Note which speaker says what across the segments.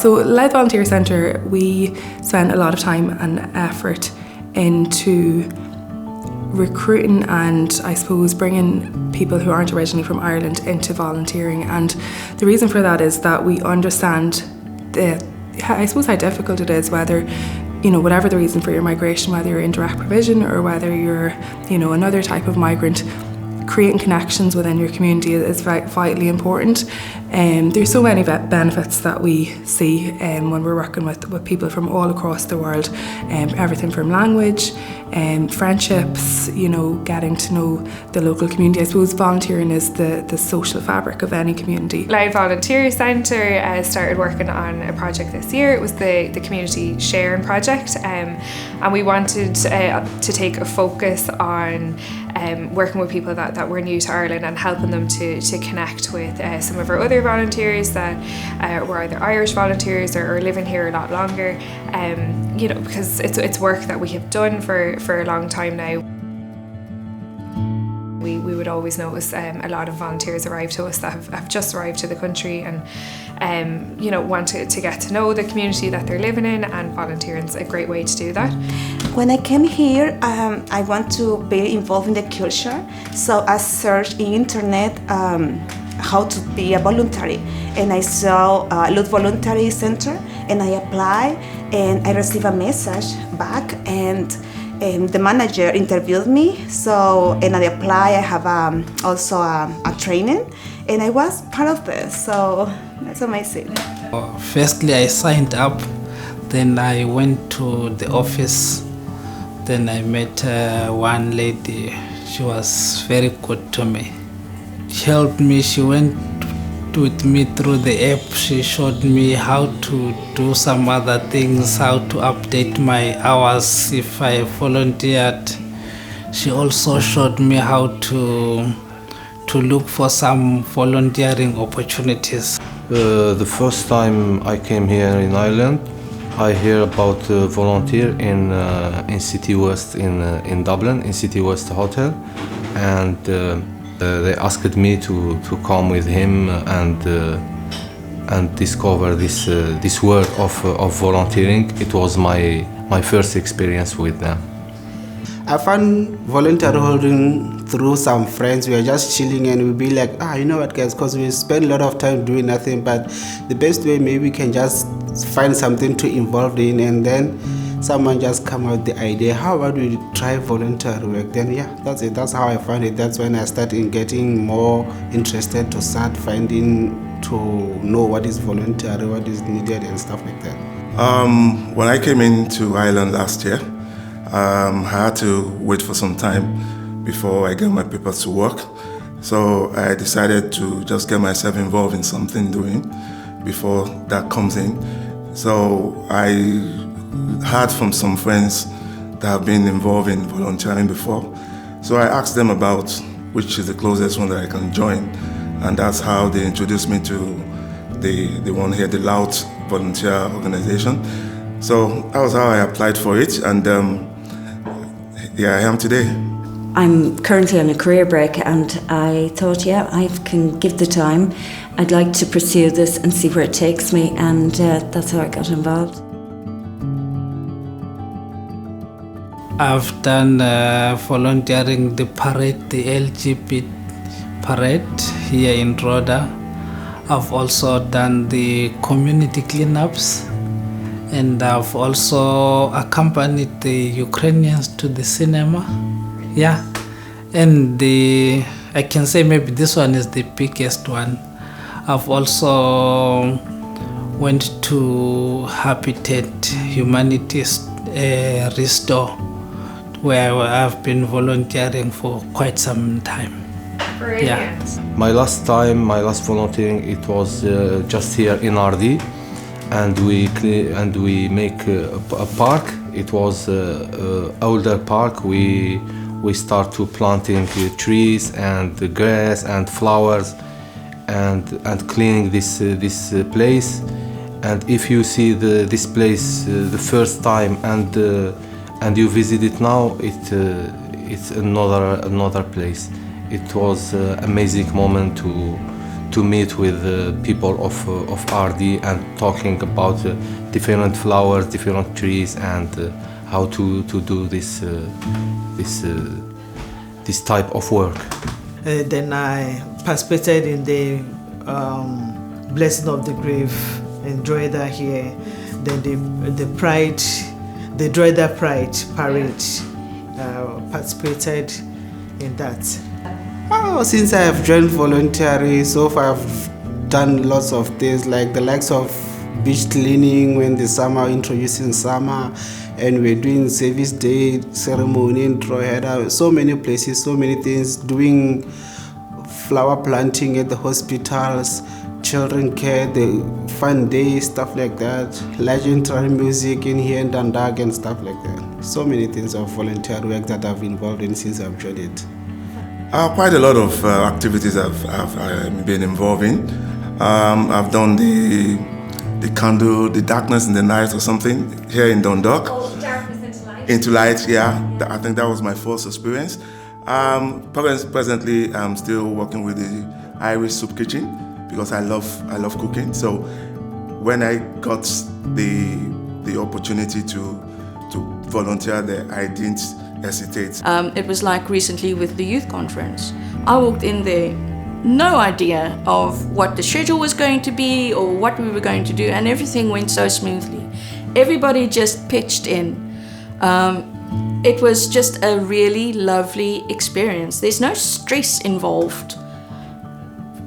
Speaker 1: So Louth Volunteer Centre, we spend a lot of time and effort into recruiting and I suppose bringing people who aren't originally from Ireland into volunteering, and the reason for that is that we understand how difficult it is, whether whatever the reason for your migration, whether you're in direct provision or whether you're another type of migrant. Creating connections within your community is vitally important. There's so many benefits that we see when we're working with people from all across the world. Everything from language, friendships, getting to know the local community. I suppose volunteering is the social fabric of any community.
Speaker 2: Louth Volunteer Centre started working on a project this year. It was the Community Sharing Project, and we wanted to take a focus on working with people that were new to Ireland and helping them to connect with some of our other volunteers that were either Irish volunteers or living here a lot longer, because it's work that we have done for a long time now. We would always notice a lot of volunteers arrive to us that have just arrived to the country and want to get to know the community that they're living in, and volunteering is a great way to do that.
Speaker 3: When I came here, I want to be involved in the culture, so I searched in internet how to be a voluntary, and I saw Louth Voluntary Center, and I applied, and I received a message back, and the manager interviewed me, and I applied. I have also a training, and I was part of this, so that's amazing.
Speaker 4: Firstly, I signed up, then I went to the office, then I met one lady. She was very good to me. She helped me, she went with me through the app. She showed me how to do some other things, how to update my hours if I volunteered. She also showed me how to look for some volunteering opportunities.
Speaker 5: The first time I came here in Ireland, I hear about volunteer in City West in Dublin, in City West Hotel, and they asked me to come with him and discover this work of volunteering. It was my first experience with them.
Speaker 6: I found volunteering through some friends. We were just chilling and we'd be like, you know what guys, because we spend a lot of time doing nothing, but the best way maybe we can just find something to involve in, and then someone just come out with the idea, how about we try volunteer work? Then that's it. That's how I found it. That's when I started getting more interested to start finding, to know what is volunteer, what is needed and stuff like that.
Speaker 7: When I came into Ireland last year, I had to wait for some time before I got my papers to work. So I decided to just get myself involved in something doing before that comes in. So I heard from some friends that have been involved in volunteering before. So I asked them about which is the closest one that I can join. And that's how they introduced me to the one here, the Louth Volunteer Organization. So that was how I applied for it, and here I am today.
Speaker 8: I'm currently on a career break, and I thought, I can give the time. I'd like to pursue this and see where it takes me, and that's how I got involved.
Speaker 4: I've done volunteering the parade, the LGBT parade here in Roda. I've also done the community cleanups, and I've also accompanied the Ukrainians to the cinema. And I can say maybe this one is the biggest one. I've also went to Habitat Humanities Restore, where I've been volunteering for quite some time.
Speaker 2: Brilliant.
Speaker 5: My last volunteering, it was just here in RD, and we make a park. It was older park. We start to planting trees and grass and flowers, and cleaning this place. And if you see this place the first time and you visit it now, it's another place. It was an amazing moment to meet with people of RD and talking about different flowers, different trees, and how to do this type of work.
Speaker 9: Then I participated in the blessing of the grave in Droida here. Then the Pride, the Droida Pride parade, participated in that.
Speaker 6: Oh, since I have joined voluntary, so far I've done lots of things like the likes of beach cleaning when the summer, introducing summer, and we're doing service day ceremony in Drogheda. So many places, so many things, doing flower planting at the hospitals, children care, the fun day, stuff like that, legendary music in here in Dundalk and stuff like that. So many things of volunteer work that I've been involved in since I've joined it.
Speaker 7: Quite a lot of activities I've been involved in. I've done the candle, the darkness in the night or something here in Dundalk.
Speaker 8: Oh, darkness into light.
Speaker 7: Into light, yeah. I think that was my first experience. Presently, I'm still working with the Irish soup kitchen because I love cooking. So when I got the opportunity to volunteer there, I didn't hesitate.
Speaker 10: It was like recently with the youth conference. I walked in there, no idea of what the schedule was going to be or what we were going to do, and everything went so smoothly. Everybody just pitched in. It was just a really lovely experience. There's no stress involved.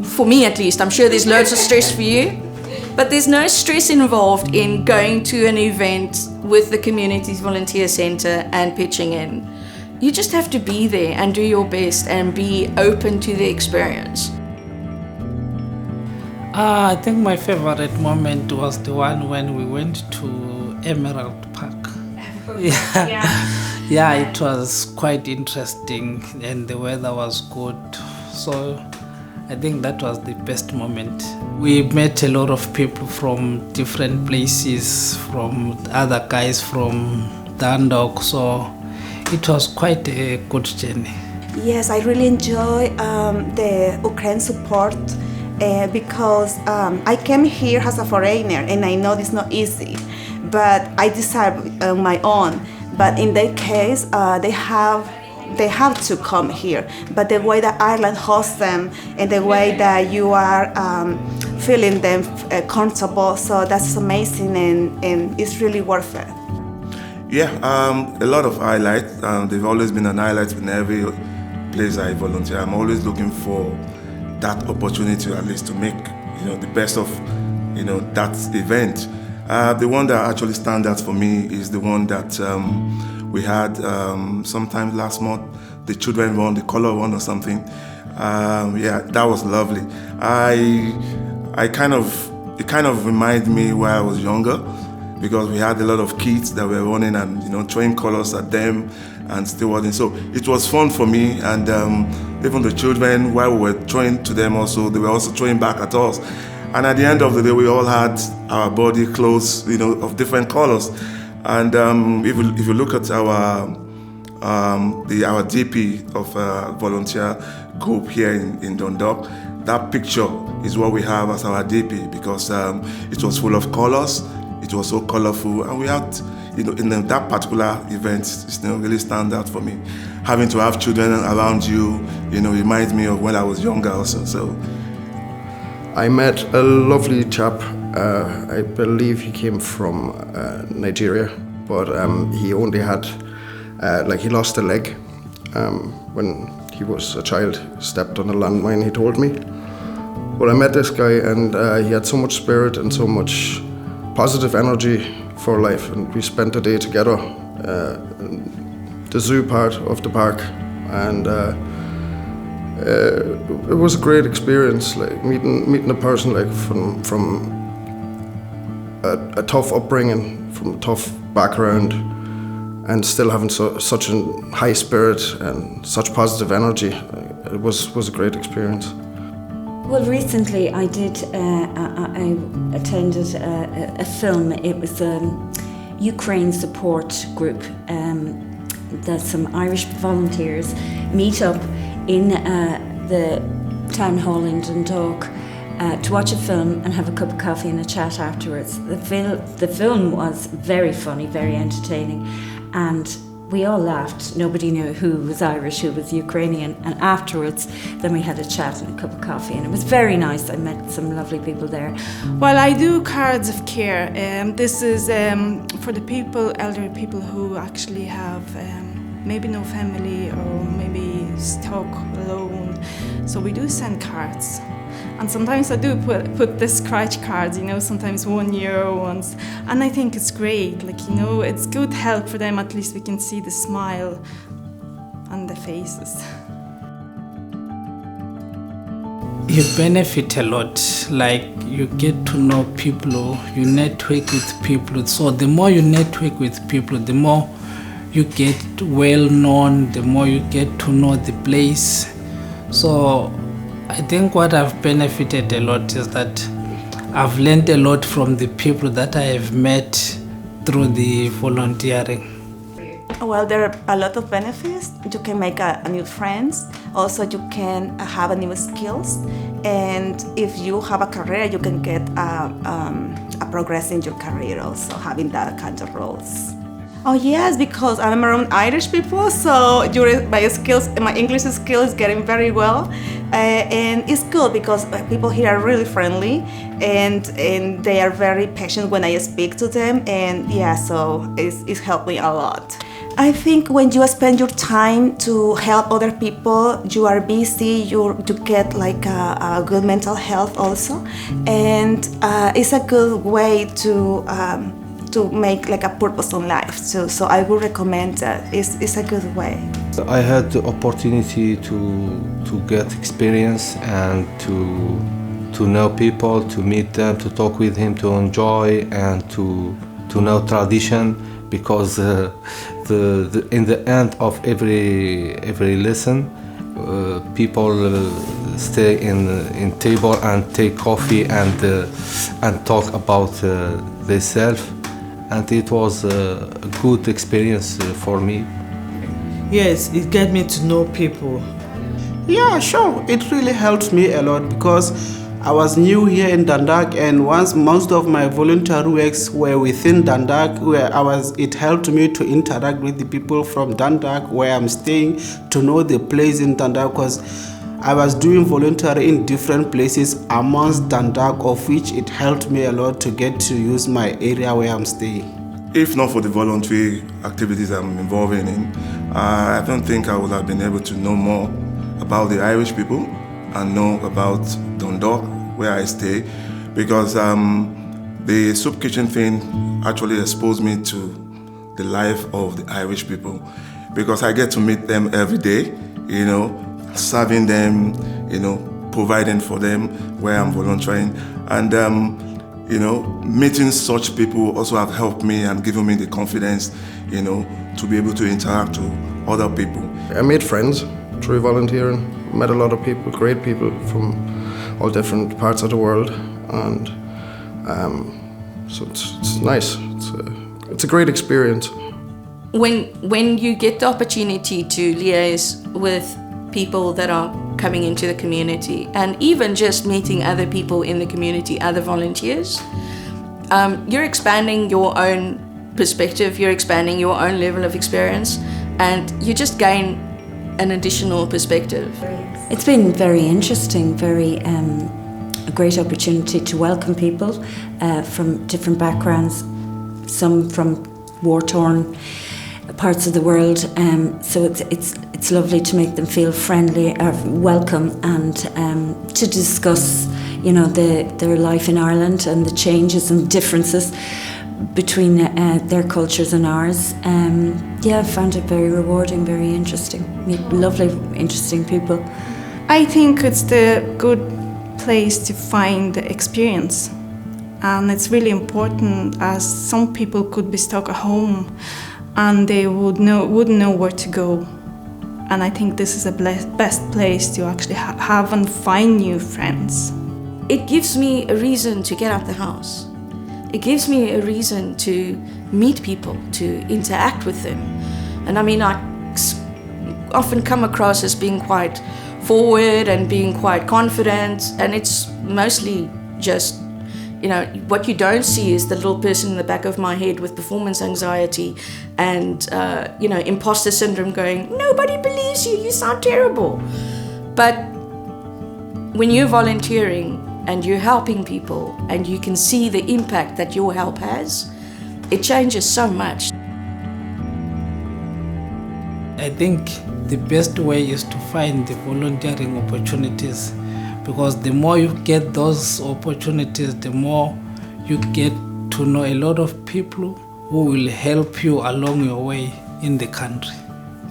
Speaker 10: For me at least, I'm sure there's loads of stress for you, but there's no stress involved in going to an event with the Communities Volunteer Centre and pitching in. You just have to be there and do your best and be open to the experience.
Speaker 4: I think my favorite moment was the one when we went to Emerald Park. Yeah, it was quite interesting and the weather was good. So I think that was the best moment. We met a lot of people from different places, from other guys from Dundalk, so it was quite a good journey.
Speaker 3: Yes, I really enjoy the Ukraine support because I came here as a foreigner and I know it's not easy, but I decided on my own. But in their case, they have to come here. But the way that Ireland hosts them and the way that you are feeling them comfortable, so that's amazing and it's really worth it.
Speaker 7: Yeah, a lot of highlights. They've always been an highlight in every place I volunteer. I'm always looking for that opportunity, at least to make the best of that event. The one that actually stands out for me is the one that we had sometime last month. The children won, the color one or something. Yeah, that was lovely. It kind of reminded me where I was younger, because we had a lot of kids that were running and throwing colors at them and still running. So it was fun for me, and even the children, while we were throwing to them also, they were also throwing back at us. And at the end of the day, we all had our body clothes, of different colors. And if you look at our DP of volunteer group here in Dundalk, that picture is what we have as our DP, because it was full of colors. It was so colorful, and we had, in that particular event, it really stand out for me. Having to have children around you, reminds me of when I was younger also. So
Speaker 11: I met a lovely chap. I believe he came from Nigeria, but he only had, he lost a leg when he was a child, stepped on a landmine, he told me. But I met this guy, and he had so much spirit and so much positive energy for life, and we spent a day together in the zoo part of the park, and it was a great experience, meeting a person from a tough upbringing, from a tough background, and still having such a high spirit and such positive energy. It was a great experience.
Speaker 8: Well, recently I attended a film. It was a Ukraine support group that some Irish volunteers meet up in the town hall in Dundalk, to watch a film and have a cup of coffee and a chat afterwards. The film was very funny, very entertaining, and we all laughed. Nobody knew who was Irish, who was Ukrainian, and afterwards then we had a chat and a cup of coffee, and it was very nice. I met some lovely people there.
Speaker 12: Well, I do cards of care. This is for the people, elderly people who actually have maybe no family or maybe stuck alone. So we do send cards. And sometimes I do put the scratch cards, sometimes €1 ones. And I think it's great, it's good help for them. At least we can see the smile on their faces.
Speaker 4: You benefit a lot, like you get to know people, you network with people. So the more you network with people, the more you get well known, the more you get to know the place. So I think what I've benefited a lot is that I've learned a lot from the people that I have met through the volunteering.
Speaker 3: Well, there are a lot of benefits. You can make a new friends. Also, you can have a new skills. And if you have a career, you can get a progress in your career also, having that kind of roles. Oh yes, because I'm around Irish people, so my English skill is getting very well, and it's good because people here are really friendly, and they are very patient when I speak to them, and yeah, so it's helped me a lot. I think when you spend your time to help other people, you are busy, you get like a good mental health also, and it's a good way to make like a purpose in life. So I would recommend that. It's a good way.
Speaker 5: I had the opportunity to get experience and to know people, to meet them, to talk with him, to enjoy and to know tradition, because in the end of every lesson, people stay in table and take coffee and talk about themselves. And it was a good experience for me.
Speaker 9: Yes, it get me to know people.
Speaker 6: Yeah, sure. It really helped me a lot because I was new here in Dundalk, and once most of my volunteer works were within Dundalk, it helped me to interact with the people from Dundalk where I'm staying, to know the place in Dundalk, because I was doing voluntary in different places amongst Dundalk, of which it helped me a lot to get to use my area where I'm staying.
Speaker 7: If not for the voluntary activities I'm involved in, I don't think I would have been able to know more about the Irish people and know about Dundalk, where I stay, because the soup kitchen thing actually exposed me to the life of the Irish people, because I get to meet them every day, serving them, providing for them where I'm volunteering. And, meeting such people also have helped me and given me the confidence, to be able to interact with other people.
Speaker 11: I made friends through volunteering, met a lot of people, great people from all different parts of the world. And so it's nice. It's a great experience.
Speaker 10: When you get the opportunity to liaise with people that are coming into the community, and even just meeting other people in the community, other volunteers, you're expanding your own perspective, you're expanding your own level of experience, and you just gain an additional perspective.
Speaker 8: It's been very interesting, a great opportunity to welcome people from different backgrounds, some from war-torn parts of the world. So it's lovely to make them feel friendly, welcome, and to discuss, their life in Ireland and the changes and differences between their cultures and ours. I found it very rewarding, very interesting. Meet lovely, interesting people.
Speaker 12: I think it's the good place to find the experience, and it's really important, as some people could be stuck at home and they wouldn't know where to go. And I think this is the best place to actually have and find new friends.
Speaker 10: It gives me a reason to get out the house. It gives me a reason to meet people, to interact with them. And I mean, I often come across as being quite forward and being quite confident, and it's mostly just, you know, what you don't see is the little person in the back of my head with performance anxiety and, you know, imposter syndrome going, nobody believes you, you sound terrible. But when you're volunteering and you're helping people and you can see the impact that your help has, it changes so much.
Speaker 4: I think the best way is to find the volunteering opportunities, because the more you get those opportunities, the more you get to know a lot of people who will help you along your way in the country.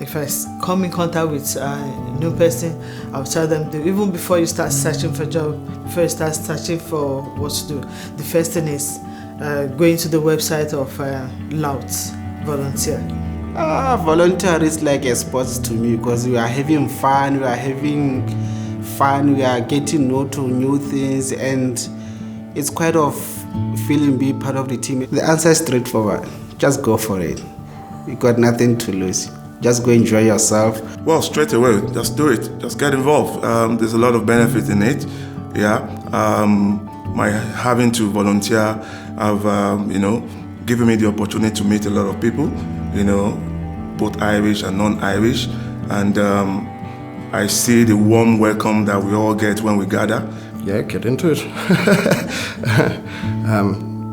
Speaker 9: If I come in contact with a new person, I'll tell them, even before you start searching for a job, before you start searching for what to do, the first thing is going to the website of Louth Volunteer.
Speaker 6: Volunteer is like a sport to me, because we are having fun, we are getting to new things, and it's quite of feeling be part of the team. The answer is straightforward. Just go for it. You got nothing to lose. Just go enjoy yourself.
Speaker 7: Well, straight away, just do it. Just get involved. There's a lot of benefit in it. Yeah. My having to volunteer have, given me the opportunity to meet a lot of people, both Irish and non-Irish. And I see the warm welcome that we all get when we gather.
Speaker 11: Yeah, get into it.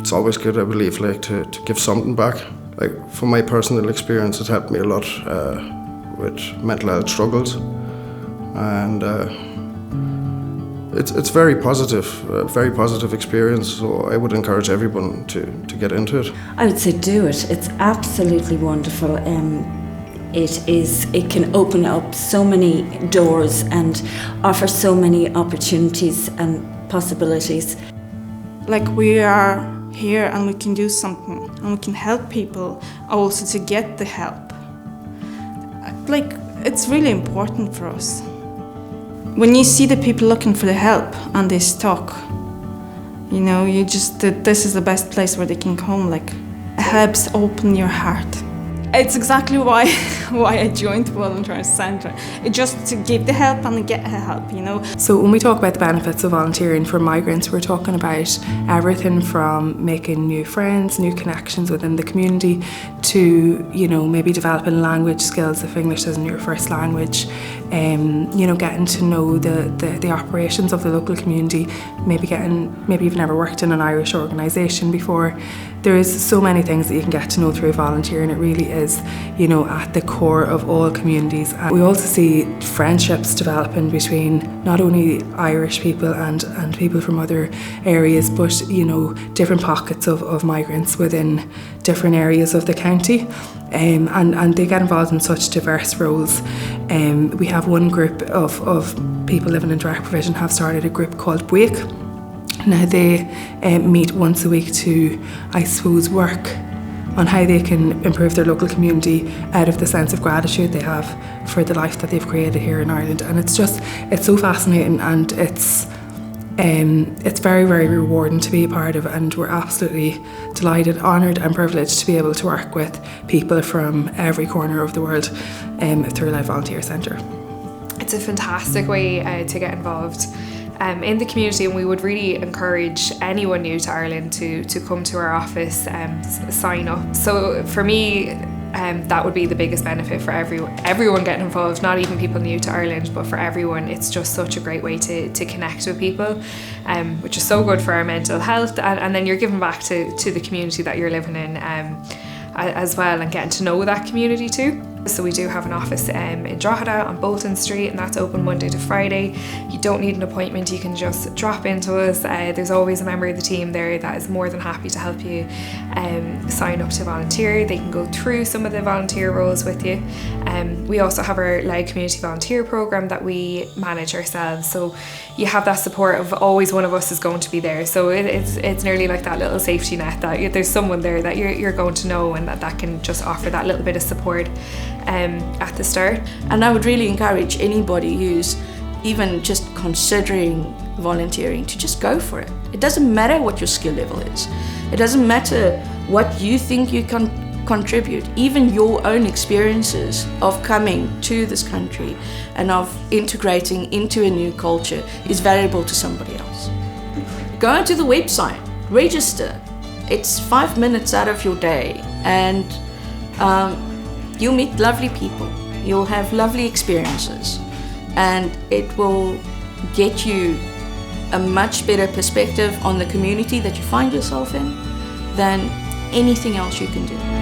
Speaker 11: It's always good, I believe, to give something back. Like, from my personal experience, it helped me a lot with mental health struggles, and it's very positive experience. So I would encourage everyone to get into it.
Speaker 8: I would say do it. It's absolutely wonderful. It can open up so many doors and offer so many opportunities and possibilities.
Speaker 12: Like, we are here and we can do something and we can help people also to get the help. Like, it's really important for us. When you see the people looking for the help and they talk, you just, this is the best place where they can come. Like, it helps open your heart. It's exactly why I joined the Volunteer Centre. It's just to give the help and get help,
Speaker 1: So when we talk about the benefits of volunteering for migrants, we're talking about everything from making new friends, new connections within the community, to, maybe developing language skills if English isn't your first language, getting to know the operations of the local community, maybe you've never worked in an Irish organisation before. There is so many things that you can get to know through volunteering. It really is, at the core of all communities. And we also see friendships developing between not only Irish people and people from other areas, but, different pockets of migrants within different areas of the county. And they get involved in such diverse roles. We have one group of people living in direct provision have started a group called Wake. Now they meet once a week to, I suppose, work on how they can improve their local community out of the sense of gratitude they have for the life that they've created here in Ireland. And it's so fascinating, and it's very, very rewarding to be a part of, and we're absolutely delighted, honoured and privileged to be able to work with people from every corner of the world through Louth Volunteer Centre.
Speaker 2: It's a fantastic way to get involved in the community, and we would really encourage anyone new to Ireland to come to our office and sign up. So for me, that would be the biggest benefit for everyone getting involved, not even people new to Ireland, but for everyone. It's just such a great way to connect with people, which is so good for our mental health, and then you're giving back to the community that you're living in as well, and getting to know that community too. So we do have an office in Drogheda on Bolton Street, and that's open Monday to Friday. You don't need an appointment, you can just drop into us. There's always a member of the team there that is more than happy to help you sign up to volunteer. They can go through some of the volunteer roles with you. We also have our Louth Community Volunteer Programme that we manage ourselves, so you have that support of always one of us is going to be there. So it's nearly like that little safety net, that there's someone there that you're going to know, and that can just offer that little bit of support at the start.
Speaker 10: And I would really encourage anybody who's even just considering volunteering to just go for it. It doesn't matter what your skill level is. It doesn't matter what you think you can contribute. Even your own experiences of coming to this country and of integrating into a new culture is valuable to somebody else. Go to the website, register. It's 5 minutes out of your day, and you'll meet lovely people. You'll have lovely experiences, and it will get you a much better perspective on the community that you find yourself in than anything else you can do.